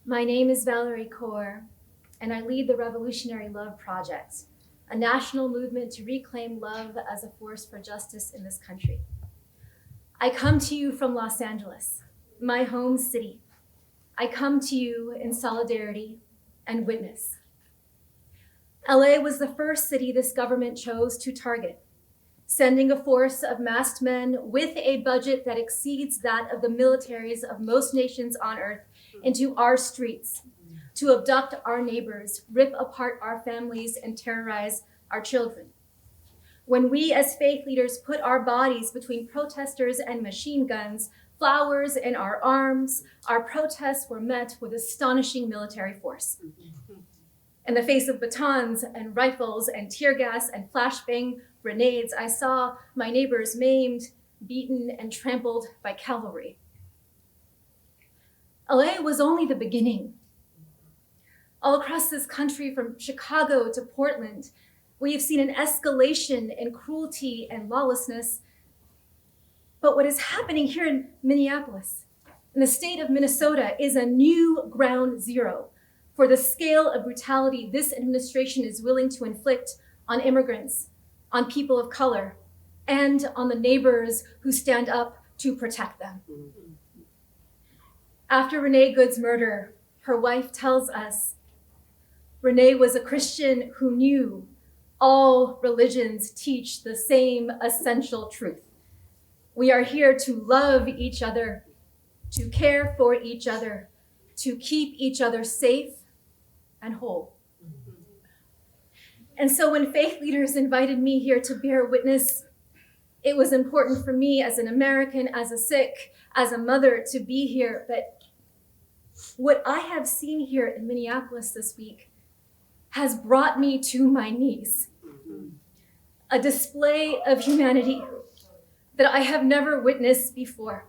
My name is Valerie Kaur, and I lead the Revolutionary Love Project, a national movement to reclaim love as a force for justice in this country. I come to you from Los Angeles, my home city. I come to you in solidarity and witness. LA was the first city this government chose to target, sending a force of masked men with a budget that exceeds that of the militaries of most nations on earth into our streets to abduct our neighbors, rip apart our families, and terrorize our children. When we as faith leaders put our bodies between protesters and machine guns, flowers in our arms, our protests were met with astonishing military force. In the face of batons and rifles and tear gas and flashbang grenades, I saw my neighbors maimed, beaten, and trampled by cavalry. LA was only the beginning. All across this country, from Chicago to Portland, we have seen an escalation in cruelty and lawlessness. But what is happening here in Minneapolis, in the state of Minnesota, is a new ground zero for the scale of brutality this administration is willing to inflict on immigrants, on people of color, and on the neighbors who stand up to protect them. After Renee Good's murder, her wife tells us, Renee was a Christian who knew all religions teach the same essential truth. We are here to love each other, to care for each other, to keep each other safe and whole. And so when faith leaders invited me here to bear witness, it was important for me as an American, as a Sikh, as a mother to be here. But what I have seen here in Minneapolis this week has brought me to my knees. A display of humanity that I have never witnessed before.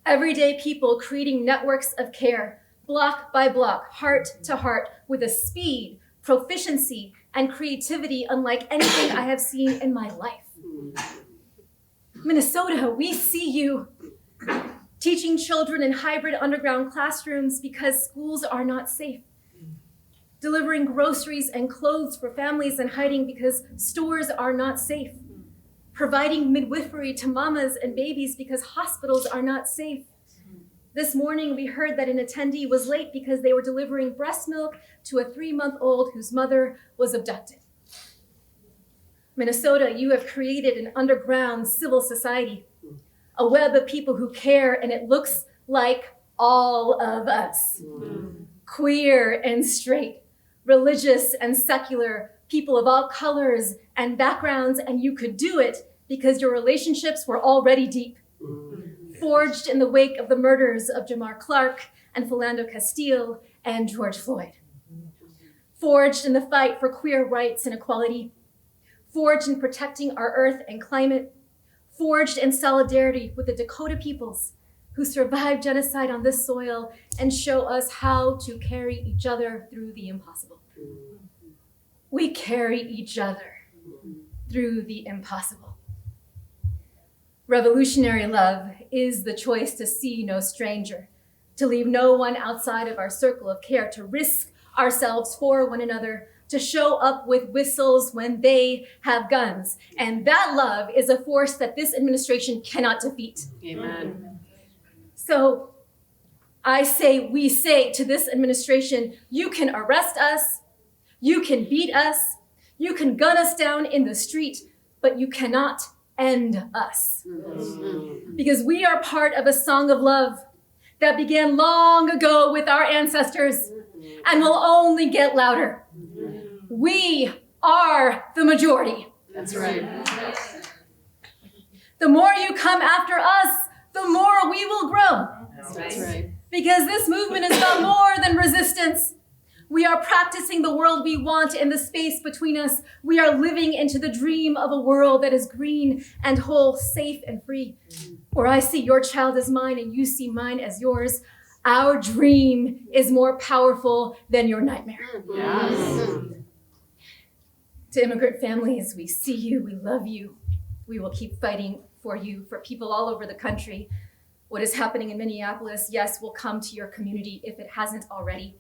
Everyday people creating networks of care, block by block, heart to heart, with a speed, proficiency, and creativity unlike anything I have seen in my life. Minnesota, we see you teaching children in hybrid underground classrooms because schools are not safe. Delivering groceries and clothes for families in hiding because stores are not safe. Providing midwifery to mamas and babies because hospitals are not safe. This morning, we heard that an attendee was late because they were delivering breast milk to a 3-month-old whose mother was abducted. Minnesota, you have created an underground civil society, a web of people who care, and it looks like all of us. Queer and straight, religious and secular, people of all colors and backgrounds, and you could do it because your relationships were already deep. Forged in the wake of the murders of Jamar Clark and Philando Castile and George Floyd. Forged in the fight for queer rights and equality. Forged in protecting our earth and climate. Forged in solidarity with the Dakota peoples who survived genocide on this soil and show us how to carry each other through the impossible. We carry each other through the impossible. Revolutionary love is the choice to see no stranger, to leave no one outside of our circle of care, to risk ourselves for one another, to show up with whistles when they have guns. And that love is a force that this administration cannot defeat. Amen. So we say to this administration, you can arrest us, you can beat us, you can gun us down in the street, but you cannot end us. Because we are part of a song of love that began long ago with our ancestors and will only get louder. We are the majority. That's right. The more you come after us, the more we will grow. That's right. Because this movement is about more than resistance. We are practicing the world we want in the space between us. We are living into the dream of a world that is green and whole, safe and free. Where I see your child as mine and you see mine as yours. Our dream is more powerful than your nightmare. Yes. To immigrant families, we see you, we love you. We will keep fighting for you, for people all over the country. What is happening in Minneapolis, yes, will come to your community if it hasn't already.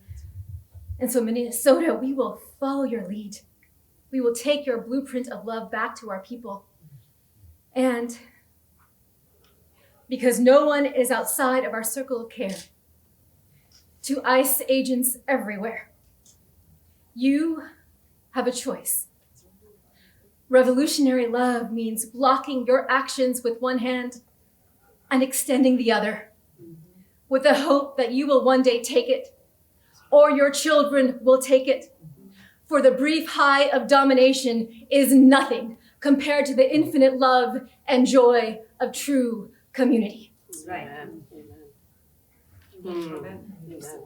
And so Minnesota, we will follow your lead. We will take your blueprint of love back to our people. And because no one is outside of our circle of care, to ICE agents everywhere, you have a choice. Revolutionary love means blocking your actions with one hand and extending the other, with the hope that you will one day take it, or your children will take it. For the brief high of domination is nothing compared to the infinite love and joy of true community. Right. Amen. Amen. Amen.